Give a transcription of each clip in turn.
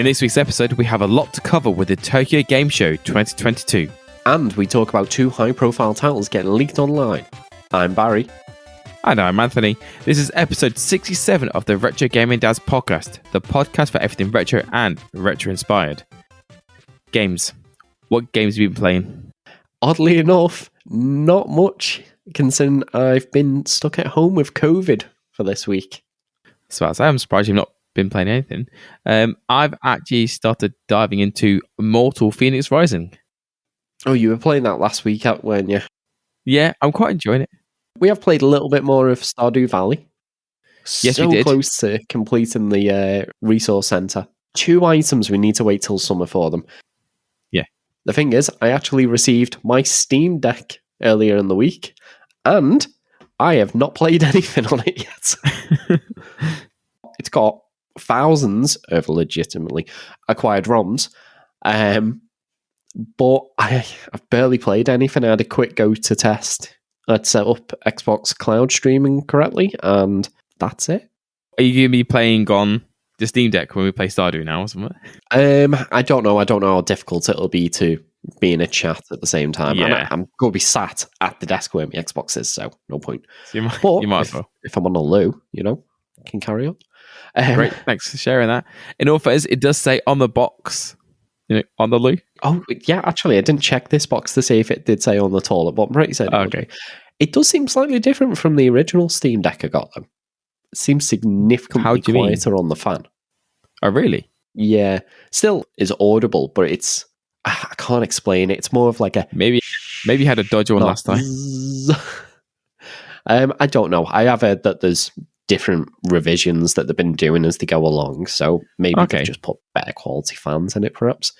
In this week's episode, we have a lot to cover with the Tokyo Game Show 2022. And we talk about two high-profile titles getting leaked online. I'm Barry. And I'm Anthony. This is episode 67 of the Retro Gaming Dads podcast, the podcast for everything retro and retro-inspired. Games. What games have you been playing? Oddly enough, not much, considering I've been stuck at home with COVID for this week. So I'm surprised you've not been playing anything. I've actually started diving into Immortal Phoenix Rising. Oh, you were playing that last week, weren't you? Yeah, I'm quite enjoying it. We have played a little bit more of Stardew Valley. Yes, so we did. Close to completing the resource centre. 2 items we need to wait till summer for them. Yeah. The thing is, I actually received my Steam Deck earlier in the week, and I have not played anything on it yet. It's got thousands of legitimately acquired ROMs, but I've barely played anything. I had a quick go to test. I'd set up Xbox Cloud streaming correctly, and that's it. Are you going to be playing on the Steam Deck when we play Stardew now or something? I don't know. I don't know how difficult it'll be to be in a chat at the same time. Yeah. I'm going to be sat at the desk where my Xbox is, so no point. So you might as well. If I'm on a loo, can carry on. Great, thanks for sharing that. In all fairness, it does say on the box, on the loo. Oh, yeah, actually, I didn't check this box to see if it did say on the toilet, but I'm pretty certain. Okay. It does seem slightly different from the original Steam Deck I got, though. It seems significantly quieter on the fan. Oh, really? Yeah. Still is audible, but it's... I can't explain it. It's more of like a... Maybe you had a dodgy one last time. I don't know. I have heard that there's different revisions that they've been doing as they go along, so maybe they've just put better quality fans in it, perhaps.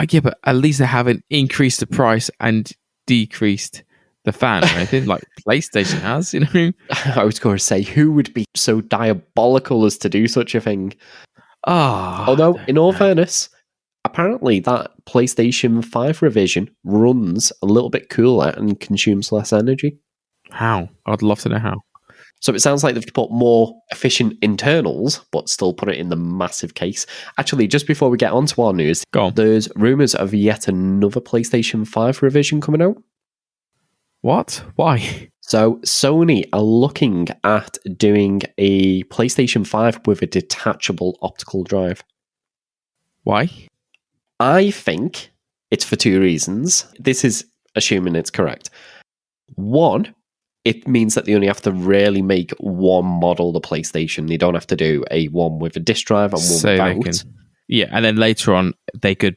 Yeah, but at least they haven't increased the price and decreased the fan or anything like PlayStation has, I was going to say, who would be so diabolical as to do such a thing? Although, in all fairness, apparently that PlayStation 5 revision runs a little bit cooler and consumes less energy. How? I'd love to know how. So it sounds like they've put more efficient internals, but still put it in the massive case. Actually, just before we get on to our news, there's rumours of yet another PlayStation 5 revision coming out. What? Why? So Sony are looking at doing a PlayStation 5 with a detachable optical drive. Why? I think it's for 2 reasons. This is assuming it's correct. One, it means that they only have to really make one model of the PlayStation. They don't have to do a one with a disc drive and one without. Yeah, and then later on, they could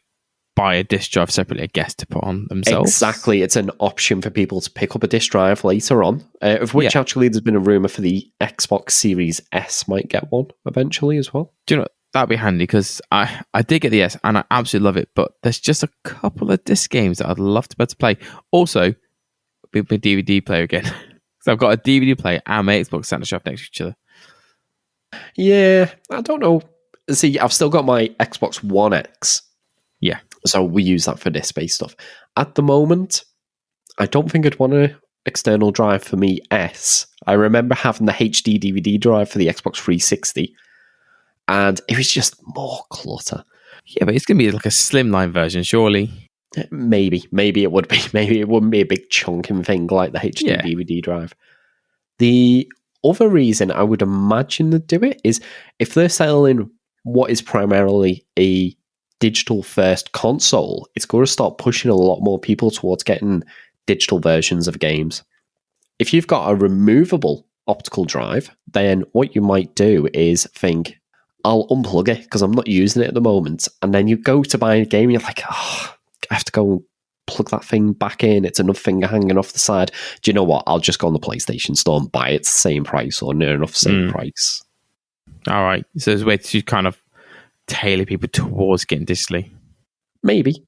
buy a disc drive separately, I guess, to put on themselves. Exactly. It's an option for people to pick up a disc drive later on, of which actually there's been a rumour for the Xbox Series S might get one eventually as well. Do you know, that'd be handy because I did get the S and I absolutely love it, but there's just a couple of disc games that I'd love to be able to play. Also, with my DVD player again. So I've got a DVD player and my Xbox sat on the shelf next to each other. Yeah, I don't know. See, I've still got my Xbox One X. Yeah. So we use that for disc-based stuff. At the moment, I don't think I'd want an external drive for me S. I remember having the HD DVD drive for the Xbox 360, and it was just more clutter. Yeah, but it's going to be like a slimline version, surely. Maybe it would be. Maybe it wouldn't be a big chunking thing like the HD DVD drive. The other reason I would imagine they'd do it is if they're selling what is primarily a digital first console, it's going to start pushing a lot more people towards getting digital versions of games. If you've got a removable optical drive, then what you might do is think, I'll unplug it because I'm not using it at the moment. And then you go to buy a game and you're like, I have to go plug that thing back in. It's another thing hanging off the side. Do you know what? I'll just go on the PlayStation store and buy it the same price or near enough same price. All right. So there's a way to kind of tailor people towards getting digitally. Maybe.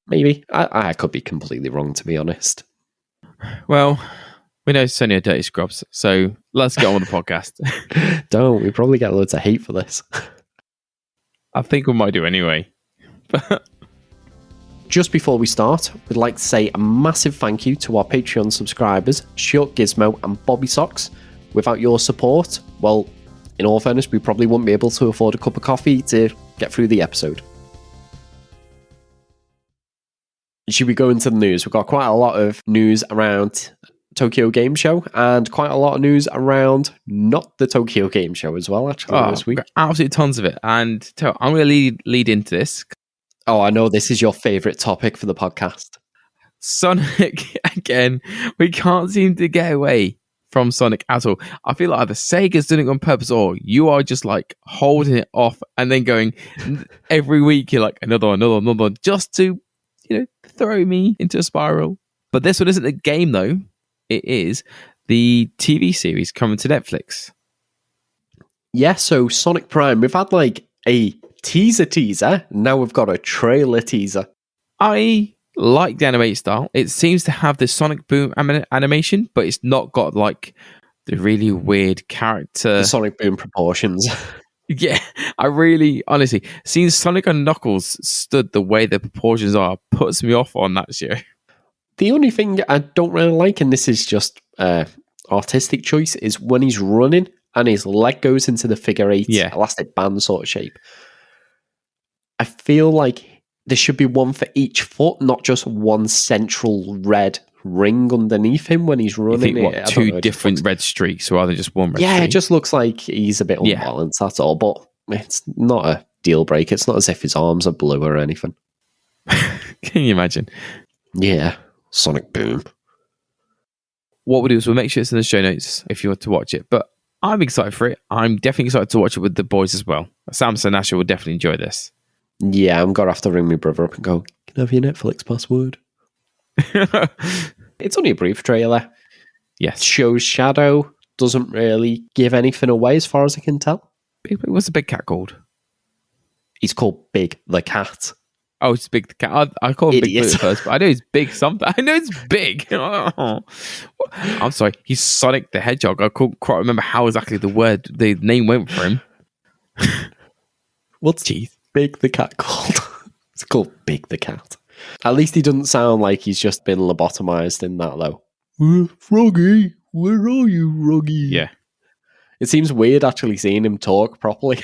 I could be completely wrong, to be honest. Well, we know Sony are dirty scrubs, so let's get on with the podcast. Don't. We probably get loads of hate for this. I think we might do anyway. Just before we start, we'd like to say a massive thank you to our Patreon subscribers, Short Gizmo and Bobby Socks. Without your support, well, in all fairness, we probably wouldn't be able to afford a cup of coffee to get through the episode. should we go into the news? We've got quite a lot of news around Tokyo Game Show and quite a lot of news around not the Tokyo Game Show as well, actually, this week. Absolutely tons of it. And I'm going to lead into this. Oh, I know this is your favourite topic for the podcast. Sonic, again, we can't seem to get away from Sonic at all. I feel like either Sega's doing it on purpose or you are just like holding it off and then going every week, you're like, another one, just to, throw me into a spiral. But this one isn't a game, though. It is the TV series coming to Netflix. Yeah, so Sonic Prime, we've had like a teaser. Now we've got a trailer teaser. I like the animated style. It seems to have the Sonic Boom animation, but it's not got like the really weird character. The Sonic Boom proportions. Yeah, I really, honestly, seeing Sonic and Knuckles stood the way the proportions are puts me off on that show. The only thing I don't really like, and this is just artistic choice, is when he's running and his leg goes into the figure eight elastic band sort of shape. I feel like there should be one for each foot, not just one central red ring underneath him when he's running. You think, two different red streaks rather than just one red streak? Yeah, it just looks like he's a bit unbalanced, that's all. But it's not a deal breaker. It's not as if his arms are blue or anything. Can you imagine? Yeah, Sonic Boom. What we'll do is we'll make sure it's in the show notes if you want to watch it. But I'm excited for it. I'm definitely excited to watch it with the boys as well. Samson and Asher will definitely enjoy this. Yeah, I'm going to have to ring my brother up and go, can I have your Netflix password? It's only a brief trailer. Yes. It shows Shadow. Doesn't really give anything away as far as I can tell. What's the big cat called? He's called Big the Cat. Oh, it's Big the Cat. I call him Big Blue at first, but I know he's Big something. I know it's big. I'm sorry. He's Sonic the Hedgehog. I couldn't quite remember how exactly the name went for him. What's Big the Cat called? It's called Big the Cat. At least he doesn't sound like he's just been lobotomized in that, though. Froggy, where are you, Froggy? Yeah. It seems weird actually seeing him talk properly.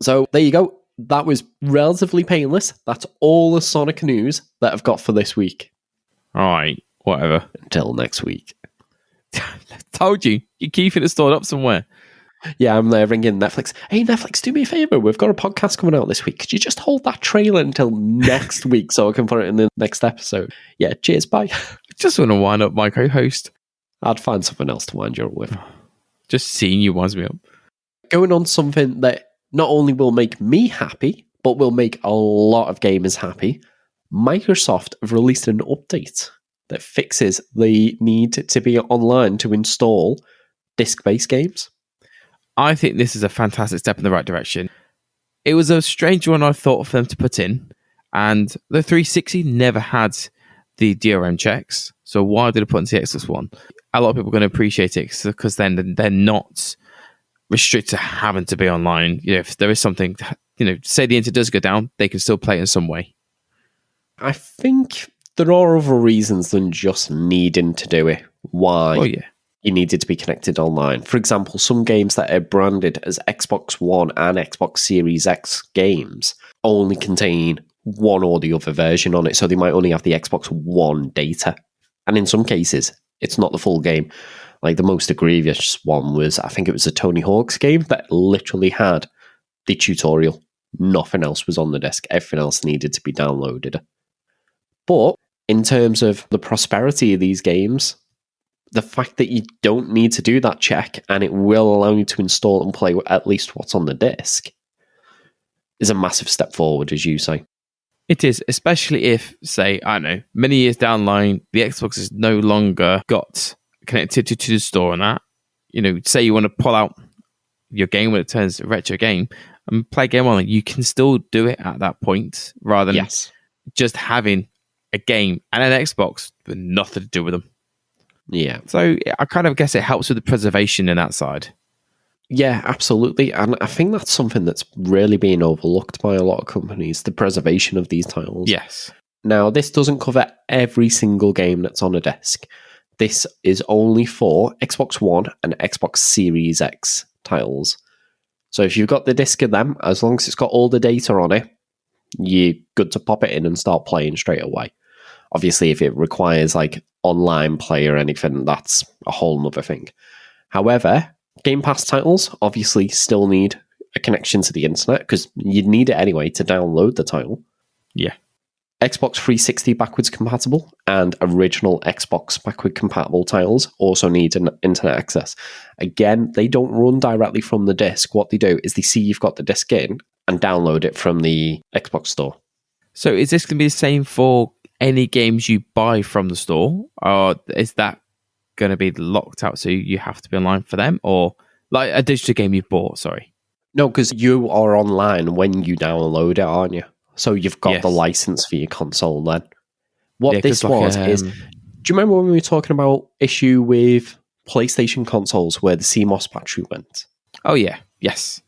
So there you go. That was relatively painless. That's all the Sonic news that I've got for this week. All right, whatever. Until next week. Told you. You're keeping it stored up somewhere. Yeah, I'm there ringing Netflix. Hey, Netflix, do me a favour. We've got a podcast coming out this week. Could you just hold that trailer until next week so I can put it in the next episode? Yeah, cheers, bye. Just want to wind up my co-host. I'd find something else to wind you up with. Just seeing you winds me up. Going on something that not only will make me happy, but will make a lot of gamers happy. Microsoft have released an update that fixes the need to be online to install disc-based games. I think this is a fantastic step in the right direction. It was a strange one I thought for them to put in, and the 360 never had the DRM checks, so why did it put into the Xbox One? A lot of people are going to appreciate it because then they're not restricted to having to be online. If there is something, say the internet does go down, they can still play it in some way. I think there are other reasons than just needing to do it. Why? Oh, yeah. You needed to be connected online. For example, some games that are branded as Xbox One and Xbox Series X games only contain one or the other version on it, so they might only have the Xbox One data. And in some cases, it's not the full game. Like the most egregious one was, I think it was a Tony Hawk's game that literally had the tutorial. Nothing else was on the disc. Everything else needed to be downloaded. But in terms of the prosperity of these games, the fact that you don't need to do that check and it will allow you to install and play at least what's on the disc is a massive step forward, as you say. It is, especially if, say, I don't know, many years down the line, the Xbox has no longer got connected to the store and that. Say you want to pull out your game when it turns a retro game and play a game online, you can still do it at that point rather than just having a game and an Xbox with nothing to do with them. Yeah. So I kind of guess it helps with the preservation in that side. Yeah, absolutely. And I think that's something that's really being overlooked by a lot of companies, the preservation of these titles. Yes. Now, this doesn't cover every single game that's on a disc. This is only for Xbox One and Xbox Series X titles. So if you've got the disc of them, as long as it's got all the data on it, you're good to pop it in and start playing straight away. Obviously, if it requires like online play or anything, that's a whole nother thing. However, Game Pass titles obviously still need a connection to the internet because you'd need it anyway to download the title. Yeah. Xbox 360 backwards compatible and original Xbox backward compatible titles also need an internet access. Again, they don't run directly from the disc. What they do is they see you've got the disc in and download it from the Xbox store. So is this going to be the same for any games you buy from the store? Or is that going to be locked out so you have to be online for them? Or like a digital game you bought, sorry. No, because you are online when you download it, aren't you? So you've got the Yes. license for your console then. What Yeah, this 'cause like, is, do you remember when we were talking about issue with PlayStation consoles where the CMOS battery went? Oh, yeah. Yes.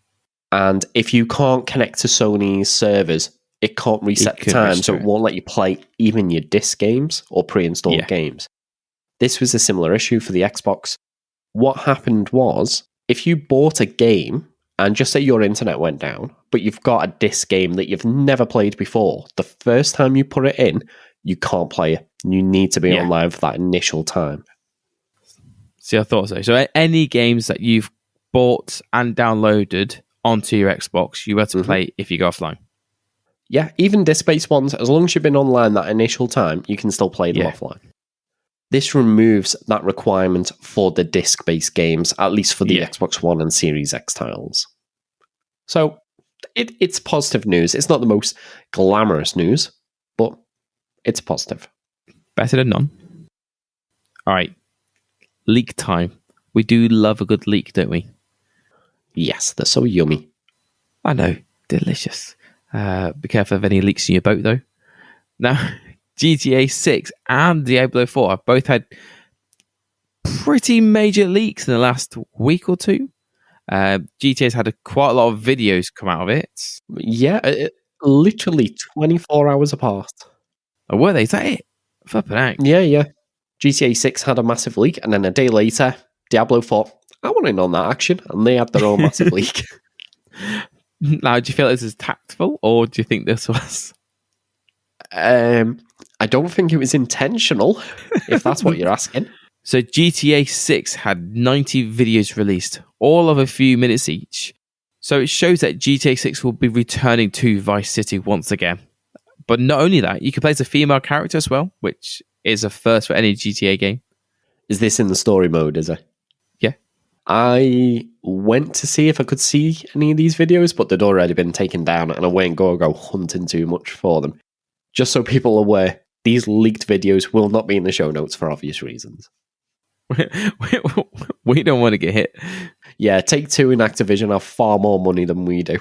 And if you can't connect to Sony's servers, it can't reset the couldn't time, so restore it it. won't let you play even your disc games or pre-installed Yeah. games. This was a similar issue for the Xbox. What happened was, if you bought a game, and just say your internet went down, but you've got a disc game that you've never played before, the first time you put it in, you can't play it. You need to be Yeah. online for that initial time. See, I thought so. So any games that you've bought and downloaded onto your Xbox, you have to play if you go offline. Yeah, even disc-based ones, as long as you've been online that initial time, you can still play them Yeah. offline. This removes that requirement for the disc-based games, at least for the Yeah. Xbox One and Series X titles. So it's positive news. It's not the most glamorous news, but it's positive. Better than none. All right. Leak time. We do love a good leak, don't we? Yes, they're so yummy. I know. Delicious. Be careful of any leaks in your boat, though. Now, GTA6 and Diablo 4 have both had pretty major leaks in the last week or two. GTA's had quite a lot of videos come out of it. Yeah, literally 24 hours apart. Oh, were they? Is that it? Flippin' heck. Yeah. GTA 6 had a massive leak, and then a day later, Diablo 4, I want in on that action, and they had their own massive leak. Now, do you feel this is tactful, or do you think this was? I don't think it was intentional, if that's what you're asking. So GTA 6 had 90 videos released, all of a few minutes each. So it shows that GTA 6 will be returning to Vice City once again. But not only that, you can play as a female character as well, which is a first for any GTA game. Is this in the story mode, is it? Yeah. I went to see if I could see any of these videos, but they'd already been taken down, and I won't go hunting too much for them. Just so people are aware, these leaked videos will not be in the show notes for obvious reasons. We don't want to get hit. Yeah, Take-Two and Activision have far more money than we do.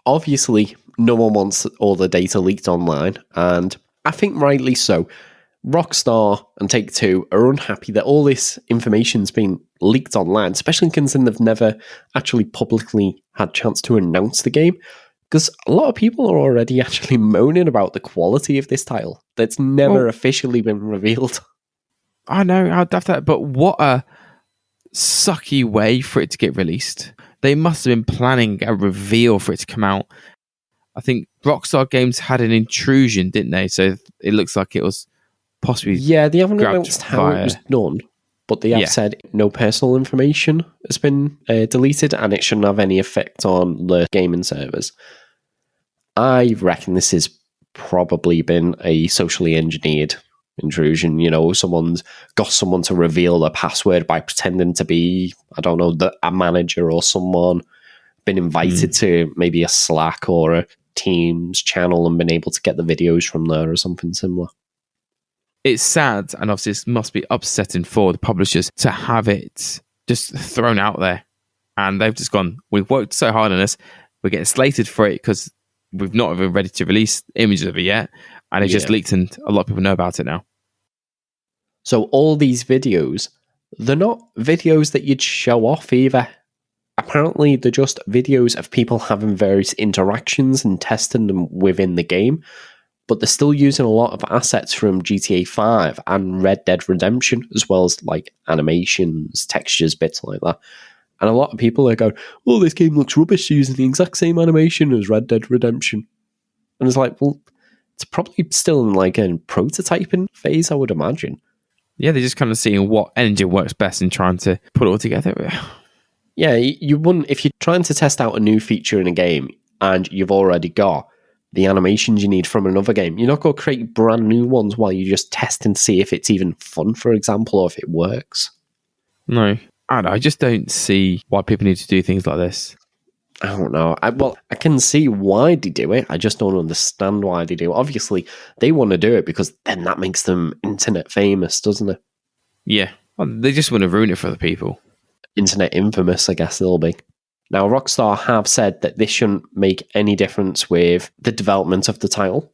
Obviously, no one wants all the data leaked online, and I think rightly so. Rockstar and Take-Two are unhappy that all this information's been leaked online, especially considering they've never actually publicly had a chance to announce the game, because a lot of people are already actually moaning about the quality of this title that's never officially been revealed. I know how daft that, but what a sucky way for it to get released. They must have been planning a reveal for it to come out. I think Rockstar Games had an intrusion, didn't they? So it looks like it was possibly. Yeah, they haven't grabbed announced how it was via- done, but they have said no personal information has been deleted, and it shouldn't have any effect on the gaming servers. I reckon this has probably been a socially engineered intrusion. You know, someone's got someone to reveal their password by pretending to be, I don't know, a manager or someone, been invited to maybe a Slack or a Teams channel and been able to get the videos from there or something similar. It's sad, and obviously this must be upsetting for the publishers to have it just thrown out there. And they've just gone, we've worked so hard on this, we're getting slated for it because we've not even ready to release images of it yet. And it just leaked, and a lot of people know about it now. So all these videos, they're not videos that you'd show off either. Apparently, they're just videos of people having various interactions and testing them within the game, but they're still using a lot of assets from GTA 5 and Red Dead Redemption, as well as like animations, textures, bits like that. And a lot of people are going, oh, this game looks rubbish using the exact same animation as Red Dead Redemption. And it's like, well, It's probably still in like a prototyping phase, I would imagine. Yeah, they're just kind of seeing what engine works best and trying to put it all together. Yeah, you wouldn't, if you're trying to test out a new feature in a game and you've already got the animations you need from another game, you're not going to create brand new ones while you just test and see if it's even fun, for example, or if it works. No, I just don't see why people need to do things like this. I don't know. I can see why they do it. I just don't understand why they do it. Obviously, they want to do it because then that makes them internet famous, doesn't it? Yeah, well, they just want to ruin it for the people. Internet infamous, I guess they'll be. Now, Rockstar have said that this shouldn't make any difference with the development of the title.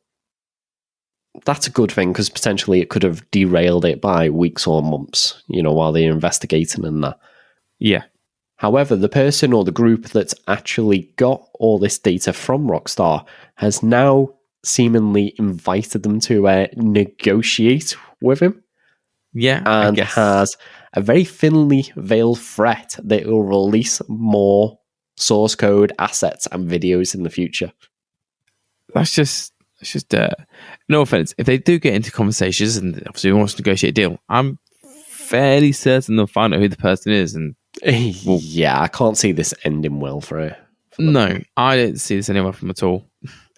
That's a good thing because potentially it could have derailed it by weeks or months, while they're investigating and that. Yeah. However, the person or the group that's actually got all this data from Rockstar has now seemingly invited them to negotiate with him. Yeah, and has a very thinly veiled threat that it will release more source code, assets, and videos in the future. That's just no offense. If they do get into conversations and obviously wants to negotiate a deal, I'm fairly certain they'll find out who the person is. And yeah, I can't see this ending well for it. No, I don't see this anywhere from at all.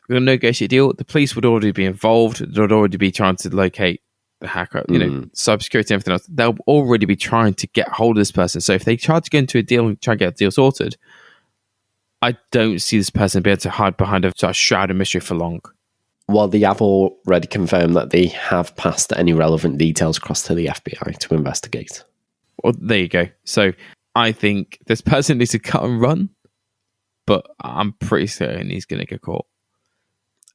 We're going to negotiate a deal. The police would already be involved. They'd already be trying to locate the hacker, cybersecurity and everything else. They'll already be trying to get hold of this person. So if they try to get into a deal and try to get a deal sorted, I don't see this person being able to hide behind a sort of shroud of mystery for long. Well, they have already confirmed that they have passed any relevant details across to the FBI to investigate. Well, there you go. So I think this person needs to cut and run, but I'm pretty certain he's going to get caught.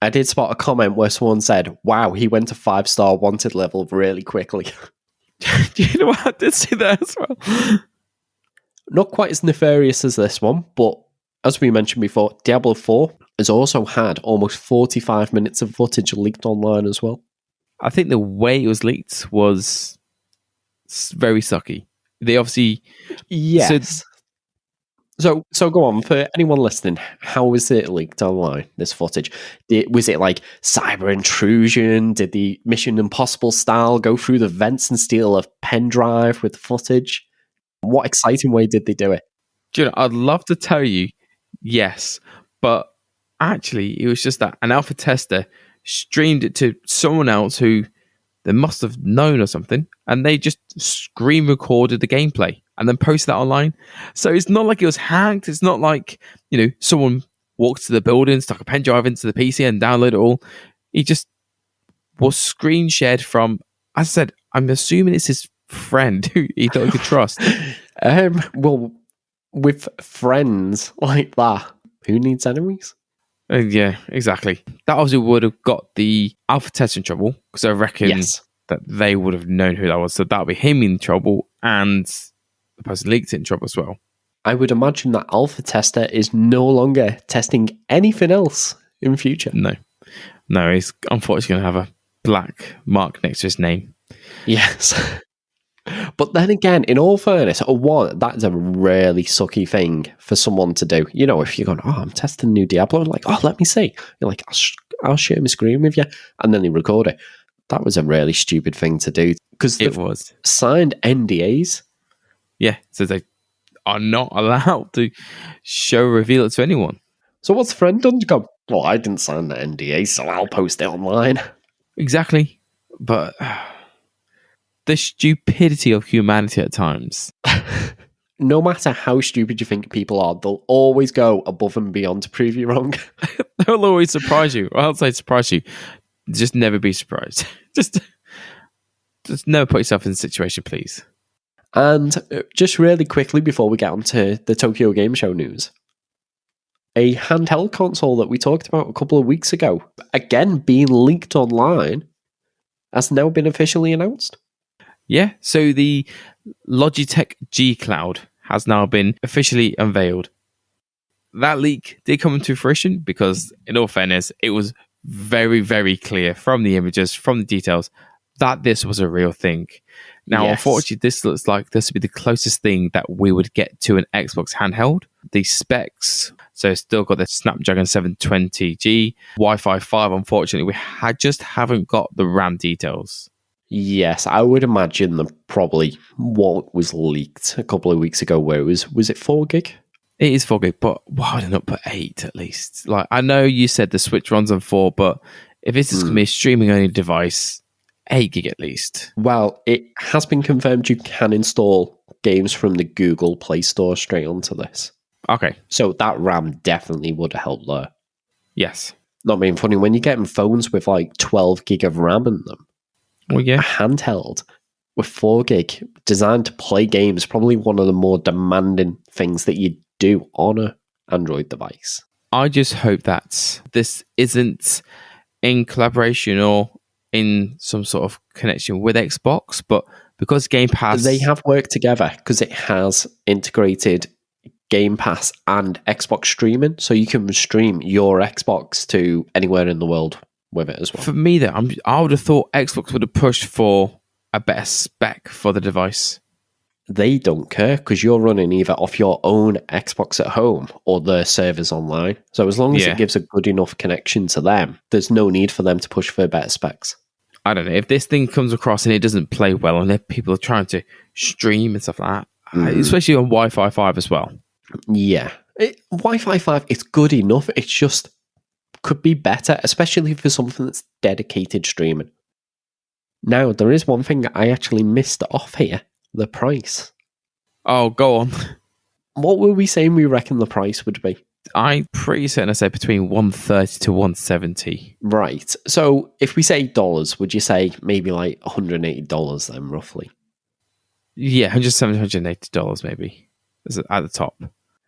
I did spot a comment where someone said, wow, he went to 5-star wanted level really quickly. Do you know what? I did see that as well. Not quite as nefarious as this one, but as we mentioned before, Diablo 4 has also had almost 45 minutes of footage leaked online as well. I think the way it was leaked was very sucky. They obviously... Yes. So go on, for anyone listening, how was it leaked online, this footage? Was it like cyber intrusion? Did the Mission Impossible style go through the vents and steal a pen drive with footage? What exciting way did they do it? Do you know, I'd love to tell you yes, but actually it was just that an alpha tester streamed it to someone else who they must have known or something, and they just screen recorded the gameplay and then posted that online. So it's not like it was hacked. It's not like, someone walked to the building, stuck a pen drive into the PC and downloaded it all. He just was screen shared from, as I said, I'm assuming it's his friend who he thought he could trust. Well, with friends like that, who needs enemies? Yeah, exactly. That obviously would have got the alpha test in trouble, because I reckon that they would have known who that was. So that would be him in trouble, and the person leaked it in trouble as well. I would imagine that alpha tester is no longer testing anything else in future. No, he's unfortunately going to have a black mark next to his name. Yes. But then again, in all fairness, that's a really sucky thing for someone to do. If you're going, I'm testing new Diablo, like, let me see. You're like, I'll share my screen with you. And then they record it. That was a really stupid thing to do. Because it was signed NDAs. Yeah, so they are not allowed to reveal it to anyone. So what's the friend done to go, well, I didn't sign the NDA, so I'll post it online. Exactly. But... the stupidity of humanity at times. No matter how stupid you think people are, they'll always go above and beyond to prove you wrong. They'll always surprise you. I'll say surprise you. Just never be surprised. Just never put yourself in a situation, please. And just really quickly before we get on to the Tokyo Game Show news, a handheld console that we talked about a couple of weeks ago, again being leaked online, has now been officially announced. Yeah, so the Logitech G Cloud has now been officially unveiled. That leak did come into fruition because, in all fairness, it was very, very clear from the images, from the details, that this was a real thing. Now, Unfortunately, this looks like this would be the closest thing that we would get to an Xbox handheld, The specs, so it's still got the Snapdragon 720G, Wi-Fi 5. Unfortunately, we just haven't got the RAM details. Yes, I would imagine that probably what was leaked a couple of weeks ago, where it was it 4 gig? It is 4 gig, but why would I not put 8 at least? Like, I know you said the Switch runs on 4, but if this is going to be a streaming only device, 8 gig at least. Well, it has been confirmed you can install games from the Google Play Store straight onto this. Okay. So that RAM definitely would have helped there. Yes. Not being funny, when you're getting phones with like 12 gig of RAM in them, well, yeah, a handheld with 4 gig designed to play games, probably one of the more demanding things that you do on an Android device. I just hope that this isn't in collaboration or in some sort of connection with Xbox, but because Game Pass... They have worked together because it has integrated Game Pass and Xbox streaming, so you can stream your Xbox to anywhere in the world with it as well. For me, though, I would have thought Xbox would have pushed for a better spec for the device. They don't care because you're running either off your own Xbox at home or their servers online. So as long as it gives a good enough connection to them, there's no need for them to push for better specs. I don't know. If this thing comes across and it doesn't play well and if people are trying to stream and stuff like that, especially on Wi-Fi 5 as well. Yeah. Wi-Fi 5, it's good enough. It just could be better, especially for something that's dedicated streaming. Now, there is one thing I actually missed off here. The price. Oh, go on. What were we saying we reckon the price would be? I'm pretty certain I said between $130 to $170. Right. So if we say dollars, would you say maybe like $180 then, roughly? Yeah, $170, $180 maybe. At the top.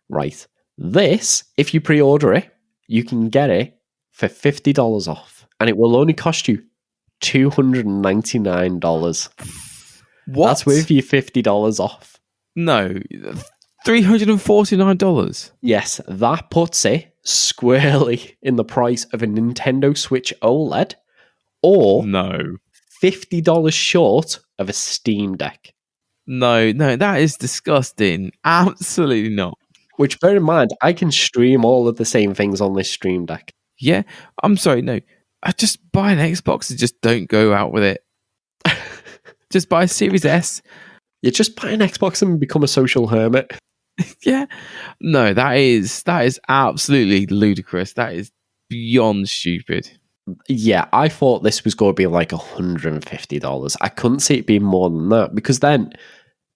Right. This, if you pre-order it, you can get it for $50 off. And it will only cost you $299. What? That's with you $50 off. No, $349. Yes, that puts it squarely in the price of a Nintendo Switch OLED or $50 short of a Steam Deck. No, that is disgusting. Absolutely not. Which, bear in mind, I can stream all of the same things on this Stream Deck. Yeah, I'm sorry, no. I just buy an Xbox and just don't go out with it. Just buy a Series S. You just buy an Xbox and become a social hermit. Yeah. No, that is absolutely ludicrous. That is beyond stupid. Yeah, I thought this was going to be like $150. I couldn't see it being more than that because then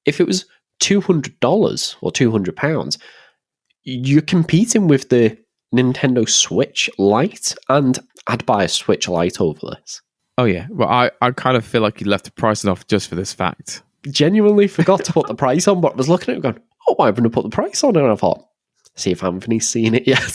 if it was $200 or £200, you're competing with the Nintendo Switch Lite, and I'd buy a Switch Lite over this. Oh, yeah. Well, I kind of feel like you left the pricing off just for this fact. Genuinely forgot to put the price on, but I was looking at it going, oh, why haven't I put the price on? And I thought, see if Anthony's seen it yet.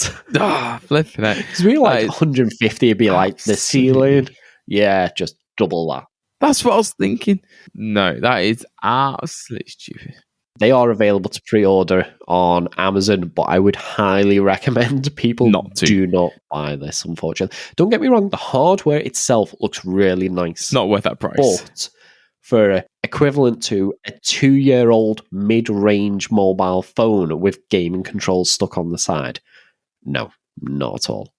Flipping it. Because we like 150 would be like the ceiling. Yeah, just double that. That's what I was thinking. No, that is absolutely stupid. They are available to pre-order on Amazon, but I would highly recommend people do not buy this, unfortunately. Don't get me wrong, the hardware itself looks really nice. Not worth that price. But for equivalent to a 2-year-old mid-range mobile phone with gaming controls stuck on the side, no, not at all.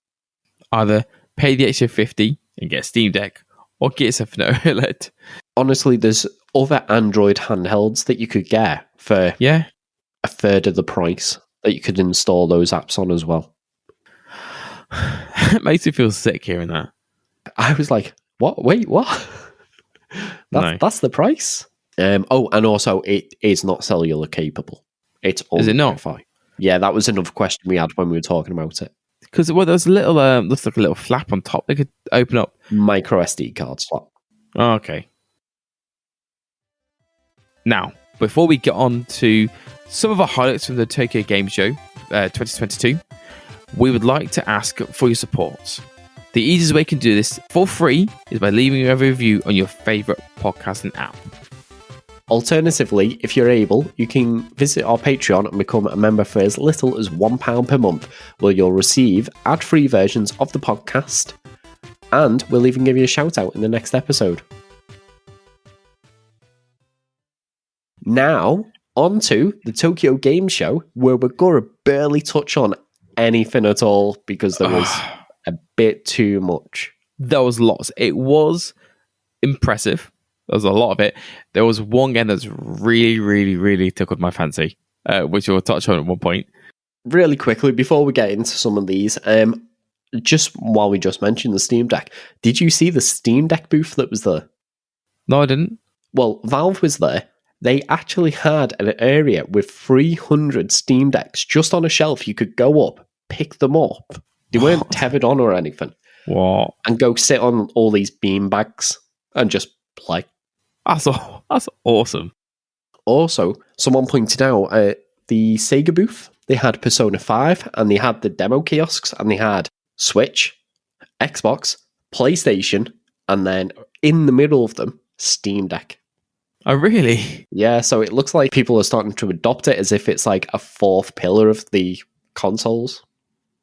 Either pay the extra $50 and get a Steam Deck, or get yourself an OLED. Honestly, there's other Android handhelds that you could get for a third of the price that you could install those apps on as well. It makes me feel sick hearing that. I was like, what? Wait, what? That's the price? And also, it is not cellular capable. It's only is it not? Wi-Fi. Yeah, that was another question we had when we were talking about it. Because there's a little, looks like a little flap on top they could open up. Micro SD card slot. Oh, okay. Now, before we get on to some of our highlights from the Tokyo Game Show 2022, we would like to ask for your support. The easiest way you can do this for free is by leaving a review on your favourite podcasting app. Alternatively, if you're able, you can visit our Patreon and become a member for as little as £1 per month, where you'll receive ad-free versions of the podcast, and we'll even give you a shout out in the next episode. Now, on to the Tokyo Game Show, where we're going to barely touch on anything at all because there was a bit too much. There was lots. It was impressive. There was a lot of it. There was one game that's really, really, really tickled my fancy, which we'll touch on at one point. Really quickly, before we get into some of these, just while we just mentioned the Steam Deck, did you see the Steam Deck booth that was there? No, I didn't. Well, Valve was there. They actually had an area with 300 Steam Decks just on a shelf. You could go up, pick them up. They weren't tethered on or anything. What? And go sit on all these bean bags and just play. That's awesome. Also, someone pointed out the Sega booth, they had Persona 5 and they had the demo kiosks and they had Switch, Xbox, PlayStation, and then in the middle of them, Steam Deck. Oh, really? Yeah, so it looks like people are starting to adopt it as if it's like a fourth pillar of the consoles.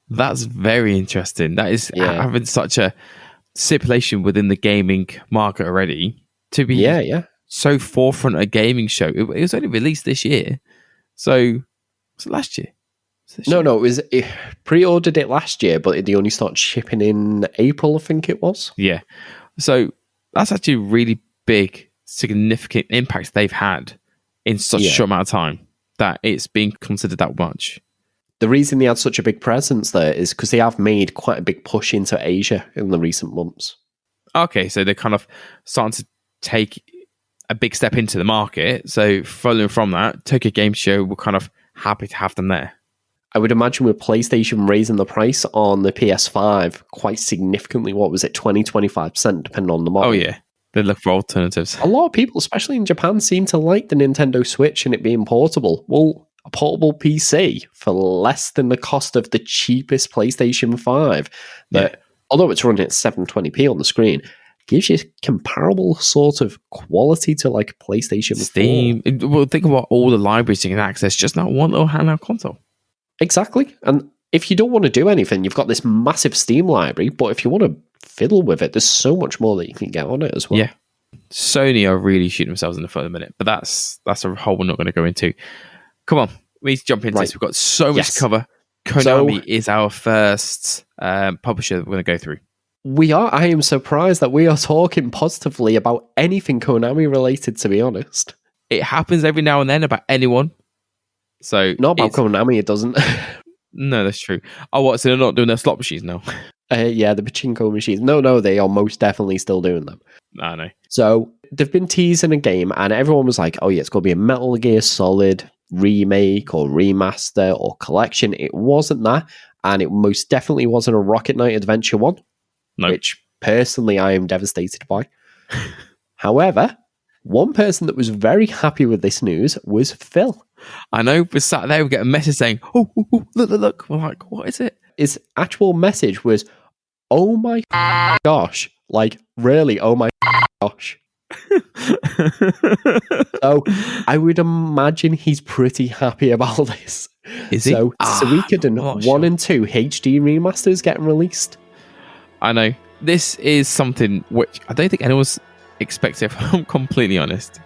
That's very interesting. That is having such a stipulation within the gaming market already to be so forefront of a gaming show. It was only released this year. So, was it last year? No, it pre-ordered it last year, but they only started shipping in April, I think it was. Yeah. So, that's actually really big, significant impacts they've had in such a short amount of time that it's being considered that much. The reason they had such a big presence there is because they have made quite a big push into Asia in the recent months. Okay, so they're kind of starting to take a big step into the market. So following from that, Tokyo Game Show, we're kind of happy to have them there. I would imagine with PlayStation raising the price on the PS5 quite significantly, what was it, 20-25%, depending on the model. Oh, yeah. They look for alternatives. A lot of people, especially in Japan, seem to like the Nintendo Switch and it being portable. Well, a portable PC for less than the cost of the cheapest PlayStation 5, that, although it's running at 720p on the screen, gives you comparable sort of quality to like PlayStation Steam. 4. Well, think about all the libraries you can access, just not one little handheld console. Exactly. And if you don't want to do anything, you've got this massive Steam library, but if you want to fiddle with it, there's so much more that you can get on it as well. Yeah. Sony are really shooting themselves in the foot at the minute, but that's a hole we're not going to go into. Come on, we need to jump into this. We've got so much to cover. Konami is our first publisher that we're going to go through. We are. I am surprised that we are talking positively about anything Konami related, to be honest. It happens every now and then about anyone. So not about Konami, it doesn't. No, that's true. Oh, what? So they're not doing their slot machines now? Yeah, the pachinko machines. No, they are most definitely still doing them. I know. So they've been teasing a game, and everyone was like, "Oh yeah, it's going to be a Metal Gear Solid remake or remaster or collection." It wasn't that, and it most definitely wasn't a Rocket Knight Adventure 1, which personally I am devastated by. However, one person that was very happy with this news was Phil. I know, we sat there, we get a message saying, oh, look. We're like, what is it? His actual message was, oh my gosh. Like, really, oh my gosh. So, I would imagine he's pretty happy about this. Is he? So, Suikoden 1 and 2 HD remasters getting released. I know. This is something which I don't think anyone's expected, if I'm completely honest.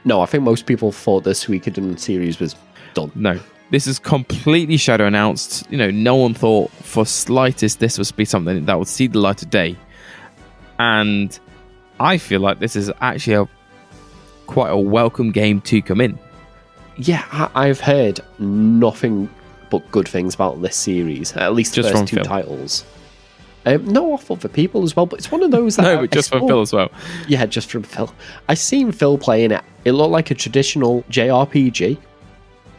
No, I think most people thought the Suikoden series was done. No, this is completely shadow announced. You know, no one thought for slightest this would be something that would see the light of day. And I feel like this is actually quite a welcome game to come in. Yeah, I've heard nothing but good things about this series. At least the first two titles. No, off other people as well, but it's one of those that... No, but just from Phil as well. Yeah, just from Phil. I seen Phil playing it. It looked like a traditional JRPG.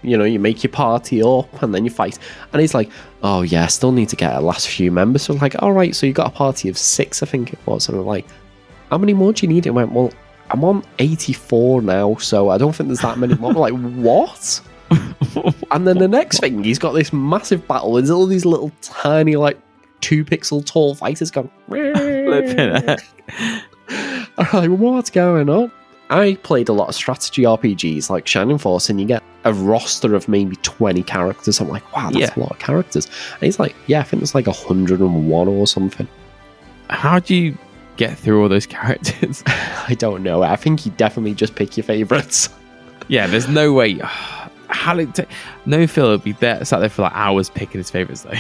You know, you make your party up and then you fight. And he's like, oh yeah, I still need to get a last few members. So I'm like, all right, so you got a party of 6, I think it was. And I'm like, how many more do you need? And I went, well, I'm on 84 now, so I don't think there's that many more. I'm like, what? And then the next thing, he's got this massive battle. There's all these little tiny, like, 2-pixel tall fighters going. I'm like, what's going on? I played a lot of strategy RPGs like Shining Force, and you get a roster of maybe 20 characters. I'm like, wow, that's a lot of characters. And he's like, yeah, I think it's like 101 or something. How do you get through all those characters? I don't know. I think you definitely just pick your favorites. Yeah, there's no way. No Phil would be there, sat there for like hours picking his favorites though.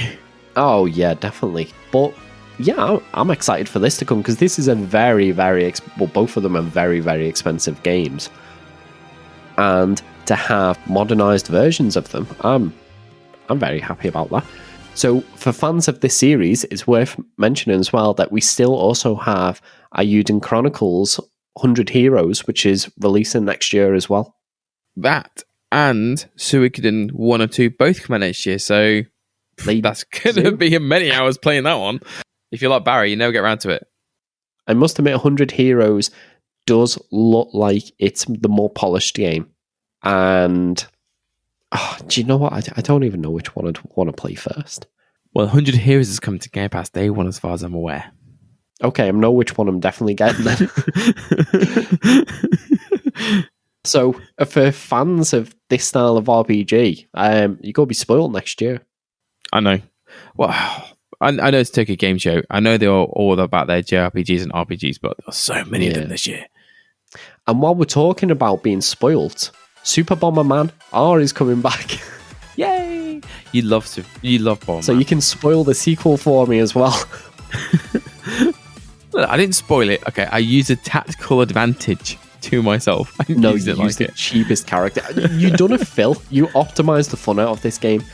Oh yeah, definitely. But yeah, I'm excited for this to come because this is a very, very well, both of them are very, very expensive games, and to have modernized versions of them, I'm very happy about that. So for fans of this series, it's worth mentioning as well that we still also have Ayuden Chronicles 100 Heroes, which is releasing next year as well. That and Suikoden 1 or 2 both come out next year, so that's going to be many hours playing that one. If you're like Barry, you never get around to it. I must admit, 100 Heroes does look like it's the more polished game. And do you know what? I don't even know which one I'd want to play first. Well, 100 Heroes is coming to Game Pass day one as far as I'm aware. Okay, I know which one I'm definitely getting then. So, for fans of this style of RPG, you're going to be spoiled next year. I know. Well, I know it's Tokyo Game Show. I know they're all about their JRPGs and RPGs, but there's so many of them this year. And while we're talking about being spoiled, Super Bomberman R is coming back. Yay! You love Bomberman. So you can spoil the sequel for me as well. Look, I didn't spoil it. Okay, I used a tactical advantage to myself. I no, used you it used like the cheapest character. You done a Phil. You optimized the fun out of this game.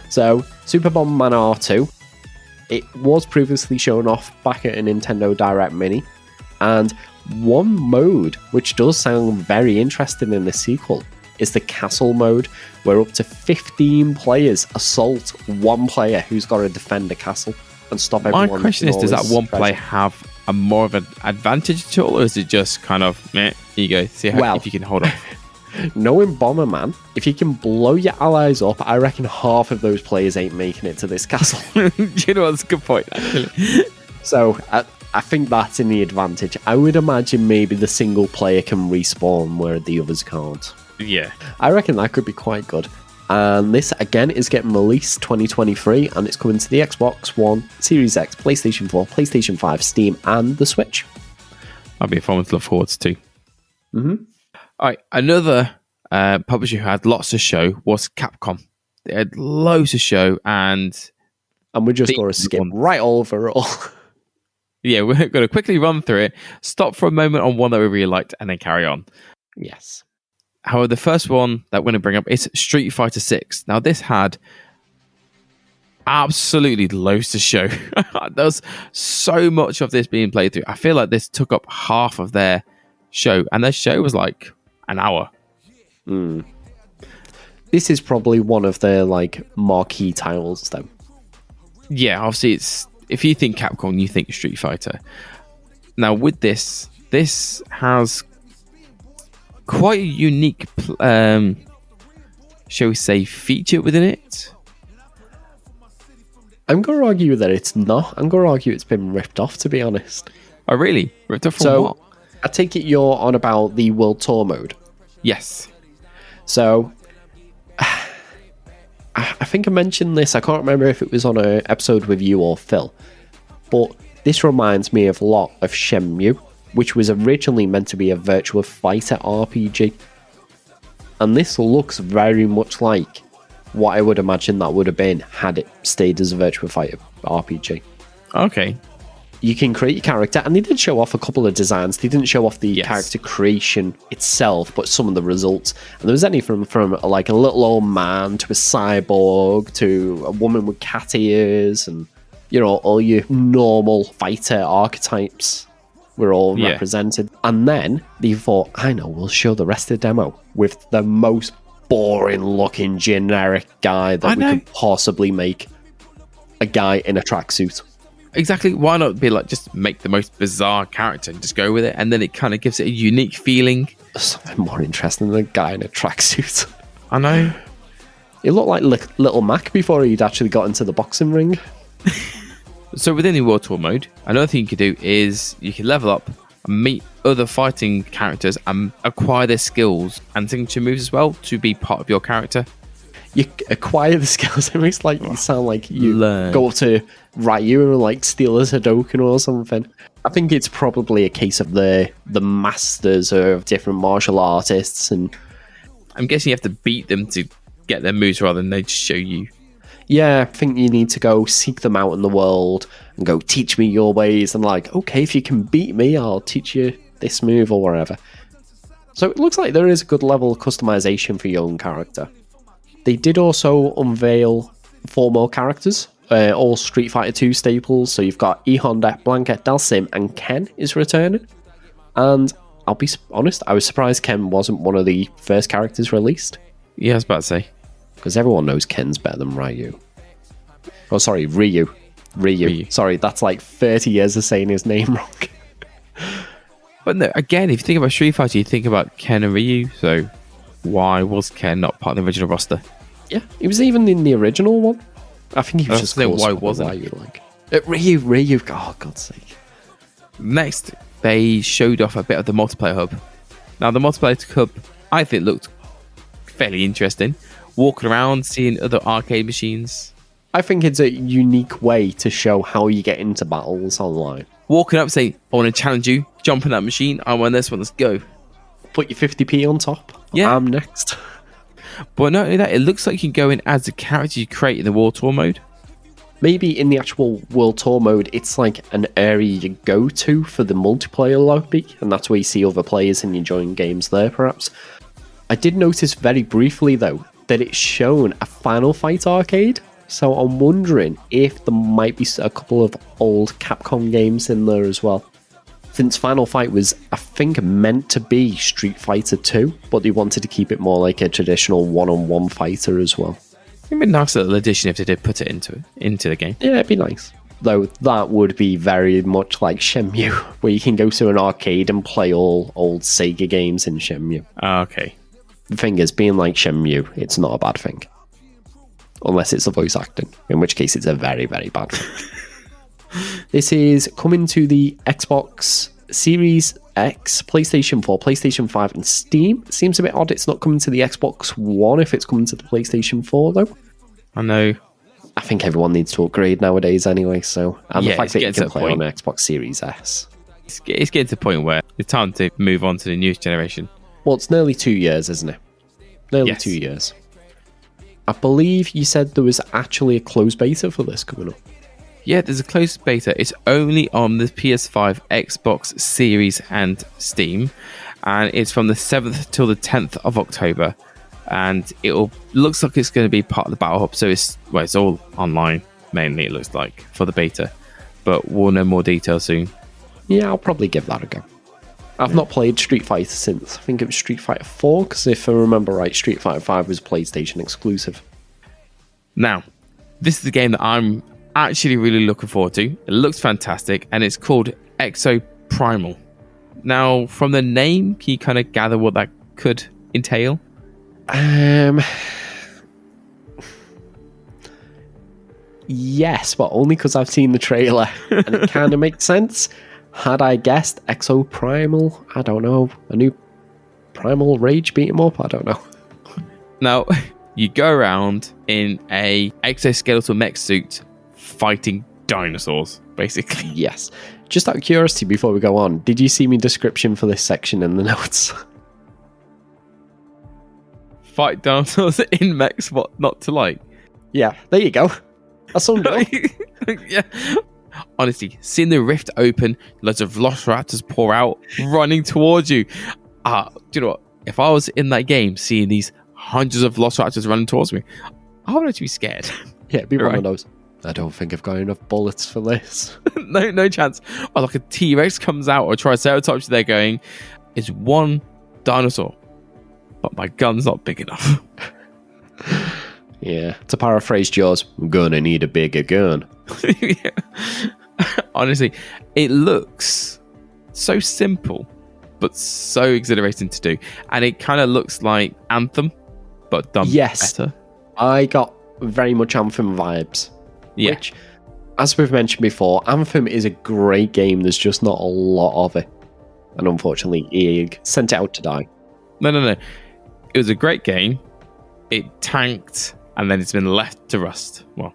So, Super Bomberman R2, it was previously shown off back at a Nintendo Direct Mini, and one mode which does sound very interesting in the sequel is the castle mode, where up to 15 players assault one player who's got to defend a castle and stop everyone. My question is, does that one player have a more of an advantage at all, or is it just kind of meh, here you go, see how, if you can hold off? Knowing Bomberman, if you can blow your allies up, I reckon half of those players ain't making it to this castle. You know, that's a good point, actually. So I think that's in the advantage. I would imagine maybe the single player can respawn where the others can't. Yeah. I reckon that could be quite good. And this, again, is getting released 2023, and it's coming to the Xbox One, Series X, PlayStation 4, PlayStation 5, Steam, and the Switch. That'll be a fun one to look forward to. Mm-hmm. All right, another publisher who had lots to show was Capcom. They had loads to show, and we're just going to skip right over it all. Yeah, we're going to quickly run through it, stop for a moment on one that we really liked, and then carry on. Yes. However, the first one that we're going to bring up is Street Fighter 6. Now, this had absolutely loads to show. There's so much of this being played through. I feel like this took up half of their show, and their show was like an hour. This is probably one of their marquee titles, though. Yeah, obviously, if you think Capcom, you think Street Fighter. Now, with this has quite a unique, shall we say, feature within it. I'm going to argue that it's not. I'm going to argue it's been ripped off, to be honest. Oh, really? Ripped off from what? I take it you're on about the World Tour mode. Yes. So, I think I mentioned this. I can't remember if it was on an episode with you or Phil. But this reminds me of a lot of Shenmue, which was originally meant to be a Virtua Fighter RPG. And this looks very much like what I would imagine that would have been had it stayed as a Virtua Fighter RPG. Okay. You can create your character, and they did show off a couple of designs. They didn't show off the character creation itself, but some of the results. And there was anything from like a little old man to a cyborg to a woman with cat ears, and all your normal fighter archetypes were all represented. And then they thought, I know, we'll show the rest of the demo with the most boring looking generic guy that we could possibly make. A guy in a tracksuit. Exactly. Why not be like, just make the most bizarre character and just go with it, and then it kind of gives it a unique feeling. Something more interesting than a guy in a tracksuit. I know. It looked like Little Mac before he'd actually got into the boxing ring. So within the World Tour mode, another thing you can do is you can level up and meet other fighting characters and acquire their skills and signature moves as well to be part of your character. You acquire the skills. It makes you sound like you go up to Ryu and steal a Hadouken or something. I think it's probably a case of the masters of different martial artists, and I'm guessing you have to beat them to get their moves rather than they just show you. Yeah, I think you need to go seek them out in the world and go teach me your ways. And like, okay, if you can beat me, I'll teach you this move or whatever. So it looks like there is a good level of customization for your own character. They did also unveil 4 more characters, all Street Fighter 2 staples. So you've got E Honda, Blanca, Dalsim, and Ken is returning. And I'll be honest, I was surprised Ken wasn't one of the first characters released. Yeah, I was about to say. Because everyone knows Ken's better than Ryu. Oh, sorry, Ryu. Sorry, that's like 30 years of saying his name wrong. But no, again, if you think about Street Fighter, you think about Ken and Ryu. So why was Ken not part of the original roster? Yeah, he was even in the original one. I think he was just close. Why wasn't he? Ryu. Oh, God's sake. Next, they showed off a bit of the multiplayer hub. Now, the multiplayer hub, I think, looked fairly interesting. Walking around, seeing other arcade machines. I think it's a unique way to show how you get into battles online. Walking up, saying, I want to challenge you, jump in that machine, I want this one, let's go. Put your 50p on top. Yeah. I'm next. But not only that, it looks like you can go in as the character you create in the World Tour mode. Maybe in the actual World Tour mode, it's like an area you go to for the multiplayer lobby, and that's where you see other players and you join games there, perhaps. I did notice very briefly, though, that it's shown a Final Fight arcade. So I'm wondering if there might be a couple of old Capcom games in there as well. Since Final Fight was, I think, meant to be Street Fighter 2, but they wanted to keep it more like a traditional one-on-one fighter as well. It'd be a nice little addition if they did put it into the game. Yeah, it'd be nice. Though that would be very much like Shenmue, where you can go to an arcade and play all old Sega games in Shenmue. Okay. The thing is, being like Shenmue, it's not a bad thing. Unless it's the voice acting, in which case it's a very, very bad thing. This is coming to the Xbox Series X, PlayStation 4, PlayStation 5, and Steam. Seems a bit odd it's not coming to the Xbox One if it's coming to the PlayStation 4, though. I know. I think everyone needs to upgrade nowadays anyway, so... And the fact that you can play on the Xbox Series S. It's getting to the point where it's time to move on to the newest generation. Well, it's nearly 2 years, isn't it? Nearly 2 years. I believe you said there was actually a closed beta for this coming up. Yeah, there's a closed beta. It's only on the PS5, Xbox Series, and Steam. And it's from the 7th till the 10th of October. And looks like it's going to be part of the Battle Hub. So it's all online, mainly, it looks like, for the beta. But we'll know more details soon. Yeah, I'll probably give that a go. I've not played Street Fighter since. I think it was Street Fighter 4, because if I remember right, Street Fighter 5 was PlayStation exclusive. Now, this is the game that I'm actually really looking forward to. It looks fantastic, and it's called Exo Primal. Now, from the name, can you kind of gather what that could entail? Yes, but only because I've seen the trailer, and it kind of makes sense. Had I guessed Exo Primal, I don't know, a new Primal Rage beat 'em up, I don't know. Now, you go around in a exoskeletal mech suit fighting dinosaurs, basically. Yes. Just out of curiosity before we go on, did you see my description for this section in the notes? Fight dinosaurs in mechs, what not to like? Yeah, there you go. That's all good. Yeah. Honestly, seeing the rift open, loads of Velociraptors pour out, running towards you. Do you know what? If I was in that game, seeing these hundreds of Velociraptors running towards me, I would actually be scared. Yeah, it'd be one of those. I don't think I've got enough bullets for this. No chance. Or like a T-Rex comes out, or Triceratops, they're going, it's one dinosaur, but my gun's not big enough. Yeah, to paraphrase Jaws, I'm gonna need a bigger gun. Yeah. Honestly, it looks so simple, but so exhilarating to do. And it kind of looks like Anthem, but done better. I got very much Anthem vibes. Yeah. Which, as we've mentioned before, Anthem is a great game. There's just not a lot of it. And unfortunately, EA sent it out to die. No. It was a great game. It tanked, and then it's been left to rust. Well,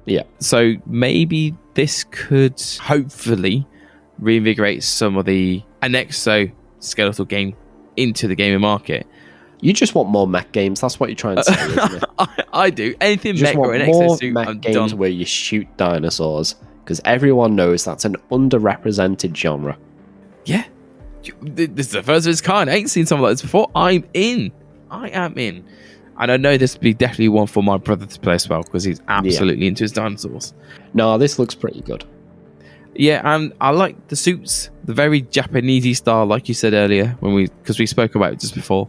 yeah. So maybe this could hopefully reinvigorate some of an exoskeletal game into the gaming market. You just want more mech games. That's what you're trying to say, isn't it? I do. Anything You just mech or want an more exosuit, mech I'm games done. where you shoot dinosaurs, because everyone knows that's an underrepresented genre. Yeah. This is the first of its kind. I ain't seen something like this before. I'm in. I am in. And I know this would be definitely one for my brother to play as well, because he's absolutely into his dinosaurs. No, this looks pretty good. Yeah, and I like the suits, the very Japanesey style, like you said earlier, because we spoke about it just before.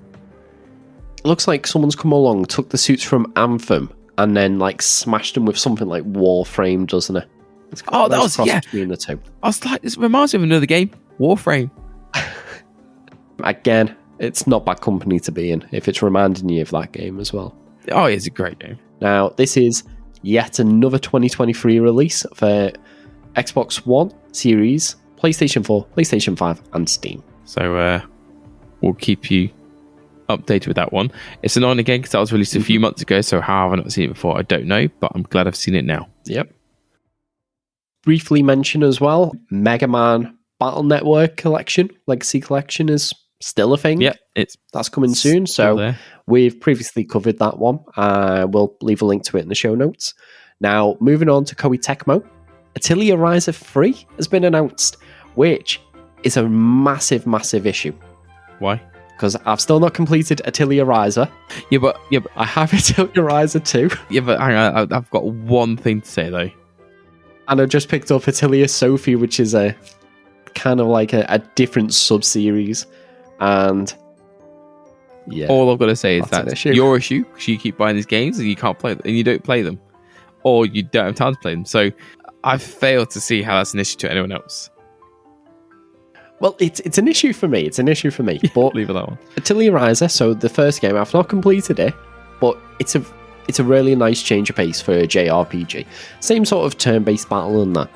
It looks like someone's come along, took the suits from Anthem, and then like smashed them with something like Warframe, doesn't it? It's got a nice cross between the two. I was like, this reminds me of another game, Warframe. Again, it's not bad company to be in if it's reminding you of that game as well. Oh, it's a great game. Now, this is yet another 2023 release for Xbox One, Series, PlayStation 4, PlayStation 5, and Steam. So we'll keep you updated with that one. It's annoying again because that was released a few months ago, so how have I not seen it before? I don't know, but I'm glad I've seen it now. Yep. Briefly mention as well, Mega Man Battle Network Collection, Legacy Collection is still a thing. Yep, that's coming soon. So we've previously covered that one. We'll leave a link to it in the show notes. Now, moving on to Koei Tecmo, Atelier Ryza 3 has been announced, which is a massive, massive issue. Why? Because I've still not completed Atelier Ryza. Yeah, but I have Atelier Ryza 2. Yeah, but hang on, I've got one thing to say though. And I just picked up Atelier Sophie, which is a kind of like a different sub-series. And yeah, all I've got to say is that's your issue, because you keep buying these games and you can't play them, and you don't play them, or you don't have time to play them. So I've failed to see how that's an issue to anyone else. Well, it's an issue for me. It's an issue for me. But leave it that one. Atelier Ryza, so the first game, I've not completed it, but it's a really nice change of pace for a JRPG. Same sort of turn-based battle and that,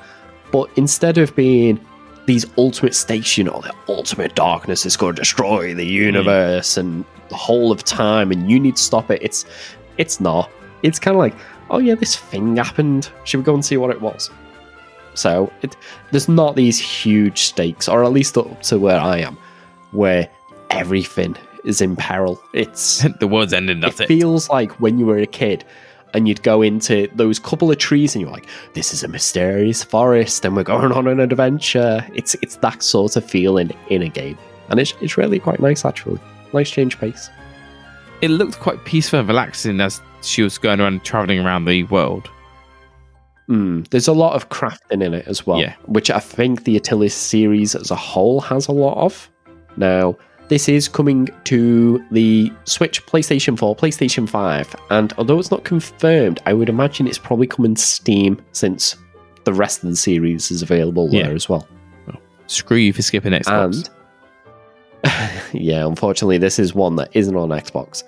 but instead of being these ultimate stakes, the ultimate darkness is going to destroy the universe and the whole of time, and you need to stop it. It's not. It's kind of like, oh yeah, this thing happened. Should we go and see what it was? So there's not these huge stakes, or at least up to where I am, where everything is in peril. It's the world's ending. That's it. It feels like when you were a kid and you'd go into those couple of trees and you're like, this is a mysterious forest and we're going on an adventure. It's that sort of feeling in a game. And it's really quite nice, actually. Nice change pace. It looked quite peaceful and relaxing as she was going around, traveling around the world. There's a lot of crafting in it as well, which I think the Atelier series as a whole has a lot of. Now, this is coming to the Switch, PlayStation 4, PlayStation 5, and although it's not confirmed, I would imagine it's probably coming to Steam since the rest of the series is available there as well. Well, screw you for skipping Xbox. And, yeah, unfortunately, this is one that isn't on Xbox.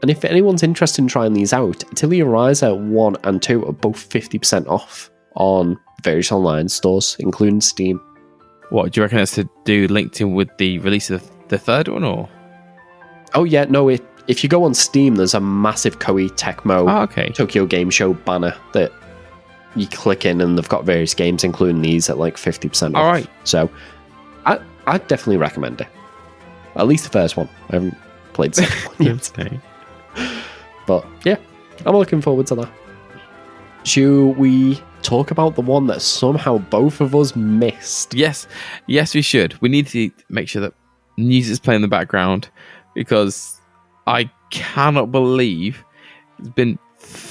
And if anyone's interested in trying these out, Atelier Ryza 1 and 2 are both 50% off on various online stores, including Steam. What, do you reckon that's to do linked in with the release of the third one, or? Oh yeah, no, if you go on Steam, there's a massive Koei Tecmo Tokyo Game Show banner that you click in, and they've got various games, including these, at like 50% off. Alright. So, I'd definitely recommend it. At least the first one. I haven't played the second one yet. But yeah, I'm looking forward to that. Should we talk about the one that somehow both of us missed? Yes, we should. We need to make sure that music is playing in the background, because I cannot believe it's been,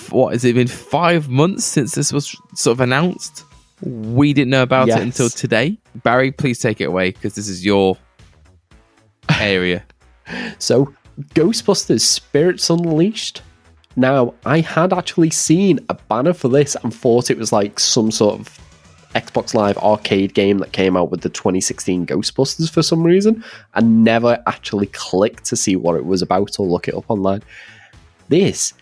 been 5 months since this was sort of announced? We didn't know about it until today. Barry, please take it away, because this is your area. So, Ghostbusters Spirits Unleashed. Now, I had actually seen a banner for this and thought it was like some sort of Xbox Live arcade game that came out with the 2016 Ghostbusters for some reason. I never actually clicked to see what it was about or look it up online. This,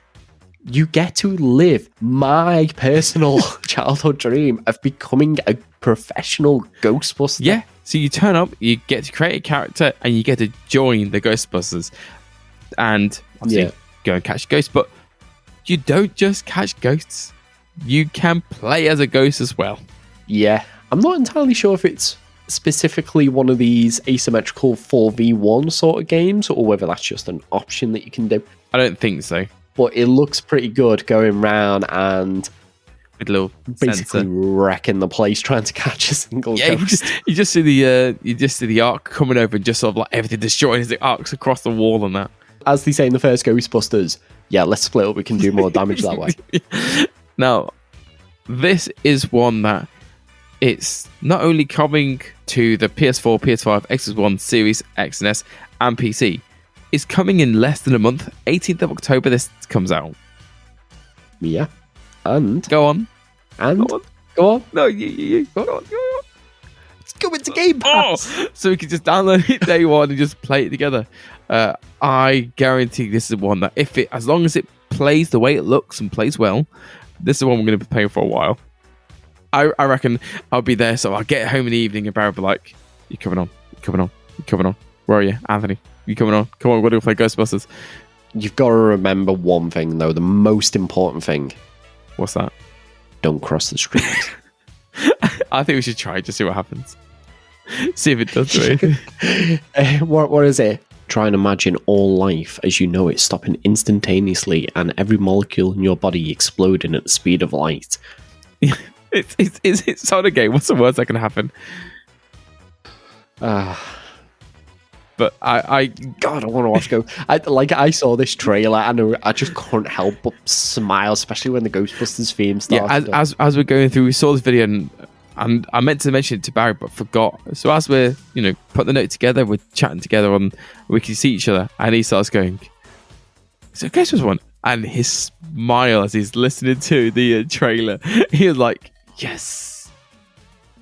you get to live my personal childhood dream of becoming a professional Ghostbuster. Yeah, so you turn up, you get to create a character, and you get to join the Ghostbusters. And obviously go and catch ghosts, but you don't just catch ghosts. You can play as a ghost as well. Yeah, I'm not entirely sure if it's specifically one of these asymmetrical 4v1 sort of games, or whether that's just an option that you can do. I don't think so. But it looks pretty good going round and With a little basically sensor. wrecking the place trying to catch a single ghost. You just see the arc coming over and just sort of like everything destroying as the arcs across the wall and that. As they say in the first Ghostbusters, yeah, let's split up, we can do more damage that way. Now, this is one that it's not only coming to the PS4, PS5, Xbox One, Series X and S, and PC. It's coming in less than a month. 18th of October, this comes out. Yeah. And? Go on. And? Go on. No, you. Go on. It's coming to Game Pass. Oh, so we can just download it day one and just play it together. I guarantee this is one that as long as it plays the way it looks and plays well, this is one we're going to be playing for a while. I reckon I'll be there, so I'll get home in the evening and Barry will be like, you coming on? Where are you, Anthony? You coming on? Come on, we're going to play Ghostbusters. You've got to remember one thing, though, the most important thing. What's that? Don't cross the street. I think we should try it to see what happens. See if it does to it. What is it? Try and imagine all life as you know it stopping instantaneously and every molecule in your body exploding at the speed of light. It's on a game. What's the worst that can happen? But I want to watch go. I saw this trailer and I just couldn't help but smile, especially when the Ghostbusters theme started. Yeah, as we're going through, we saw this video and I meant to mention it to Barry, but forgot. So as we're put the note together, we're chatting together we can see each other, and he starts going, "So Ghostbusters one," and his smile as he's listening to the trailer, he was like, "Yes."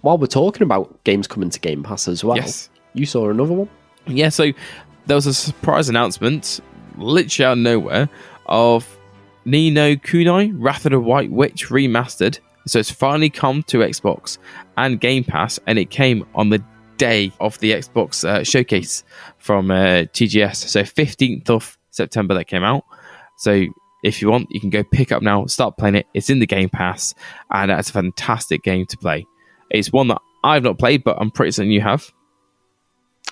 While we're talking about games coming to Game Pass as well, yes. You saw another one. Yeah, so there was a surprise announcement, literally out of nowhere, of Ni no Kunai, Wrath of the White Witch Remastered. So it's finally come to Xbox and Game Pass, and it came on the day of the Xbox showcase from TGS. So 15th of September that came out. So if you want, you can go pick up now, start playing it. It's in the Game Pass, and it's a fantastic game to play. It's one that I've not played, but I'm pretty certain you have.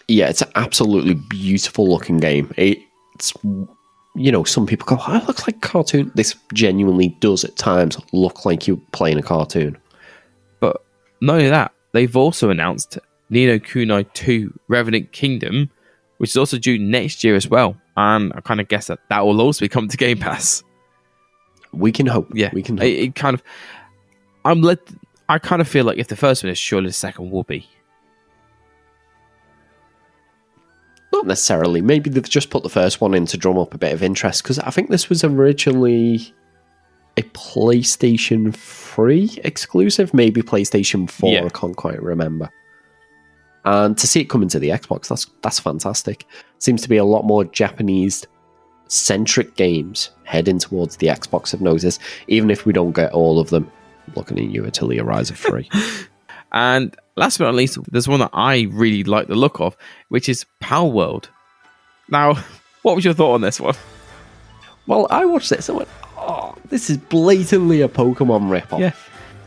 Yeah, it's an absolutely beautiful looking game. It's, some people go, oh, it looks like a cartoon. This genuinely does at times look like you're playing a cartoon. But not only that, they've also announced Ni no Kunai 2 Revenant Kingdom, which is also due next year as well. And I kind of guess that will also be coming to Game Pass. We can hope. Yeah, we can hope. I kind of feel like if the first one is, surely the second will be. Not necessarily. Maybe they've just put the first one in to drum up a bit of interest, because I think this was originally a PlayStation 3 exclusive, maybe PlayStation 4, yeah. I can't quite remember. And to see it coming to the Xbox, that's fantastic. Seems to be a lot more Japanese-centric games heading towards the Xbox, I've noticed, even if we don't get all of them. I'm looking at you, Atelier Rise of 3. And last but not least, there's one that I really like the look of, which is Power World. Now, what was your thought on this one? Well, I watched this and went, oh, this is blatantly a Pokemon ripoff. Yeah.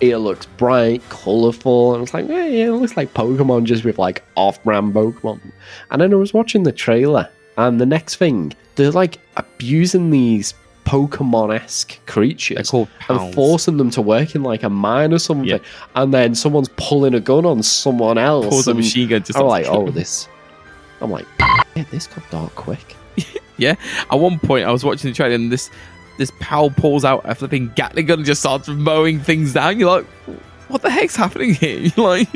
It looks bright, colourful, and it's like, yeah, it looks like Pokemon just with like off-brand Pokemon. And then I was watching the trailer, and the next thing, they're like abusing these Pokemon-esque creatures and forcing them to work in like a mine or something, yeah. And then someone's pulling a gun on someone else. Pulls a machine gun. I'm like, this got dark quick. Yeah, at one point I was watching the trailer and this pal pulls out a flipping Gatling gun and just starts mowing things down. You're like, what the heck's happening here? You're like,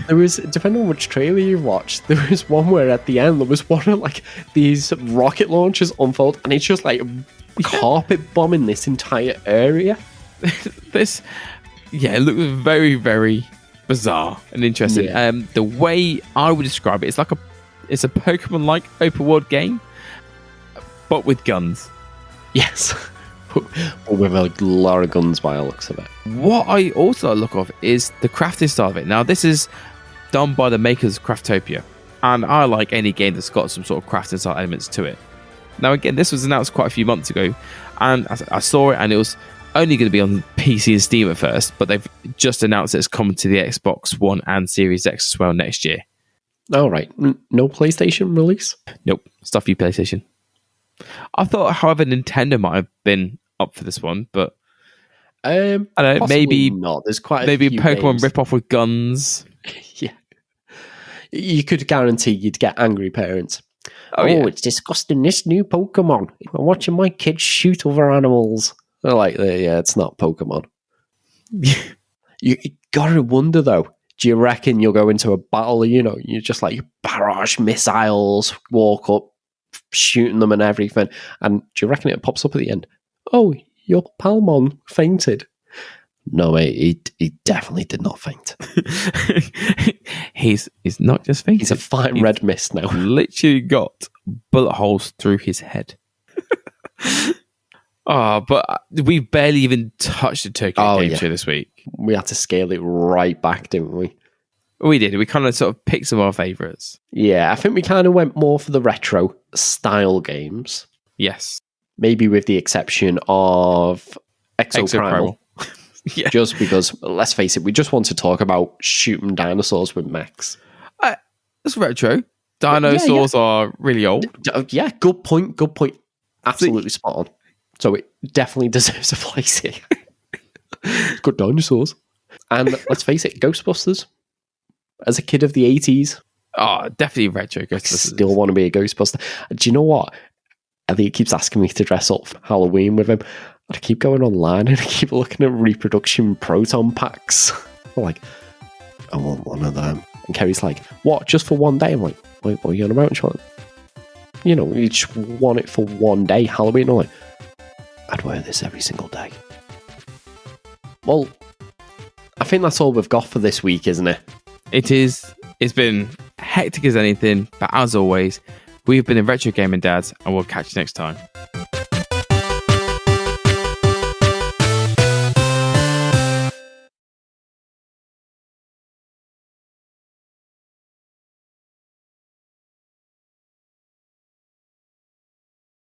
there was, depending on which trailer you watched, there was one where at the end there was one of like these rocket launchers unfold, and it's just like carpet bombing this entire area. It looks very, very bizarre and interesting. Yeah. The way I would describe it, it's a Pokemon-like open world game, but with guns. Yes. With a lot of guns by the looks of it. What I also look of is the crafting style of it. Now, this is done by the makers of Craftopia, and I like any game that's got some sort of crafting style elements to it. Now, again, this was announced quite a few months ago, and I saw it, and it was only going to be on PC and Steam at first, but they've just announced it's coming to the Xbox One and Series X as well next year. All right. No PlayStation release? Nope. Stuff you PlayStation. I thought, however, Nintendo might have been up for this one, but I don't know, maybe not. There's quite maybe a few Pokemon games. rip-off with guns. Yeah. You could guarantee you'd get angry parents. Oh, yeah. It's disgusting, this new Pokemon. I'm watching my kids shoot other animals. They're like, yeah, it's not Pokemon. You gotta wonder, though. Do you reckon you'll go into a battle, you're just like, barrage missiles, walk up, shooting them and everything, and do you reckon it pops up at the end? Oh, your Palmon fainted. No, mate, he definitely did not faint. He's not just fainted. He's a fine red mist now. Literally got bullet holes through his head. But we barely even touched the Tokyo Game Show this week. We had to scale it right back, didn't we? We did. We kind of sort of picked some of our favourites. Yeah, I think we kind of went more for the retro style games. Yes. Maybe with the exception of Exoprimal. Yeah. Just because, let's face it, we just want to talk about shooting dinosaurs with mechs. It's retro. Dinosaurs are really old. Yeah, good point. Absolutely spot on. So it definitely deserves a place here. Good dinosaurs. And let's face it, Ghostbusters. As a kid of the 80s. Oh, definitely retro Ghostbusters. Still want to be a Ghostbuster. Do you know what? Elliot keeps asking me to dress up for Halloween with him. And I keep going online and I keep looking at reproduction proton packs. I'm like, I want one of them. And Kerry's like, what? Just for one day? I'm like, wait, what are you on about? You just want it for one day, Halloween. I'm like, I'd wear this every single day. Well, I think that's all we've got for this week, isn't it? It is. It's been hectic as anything, but as always, we've been in Retro Gaming Dads, and we'll catch you next time.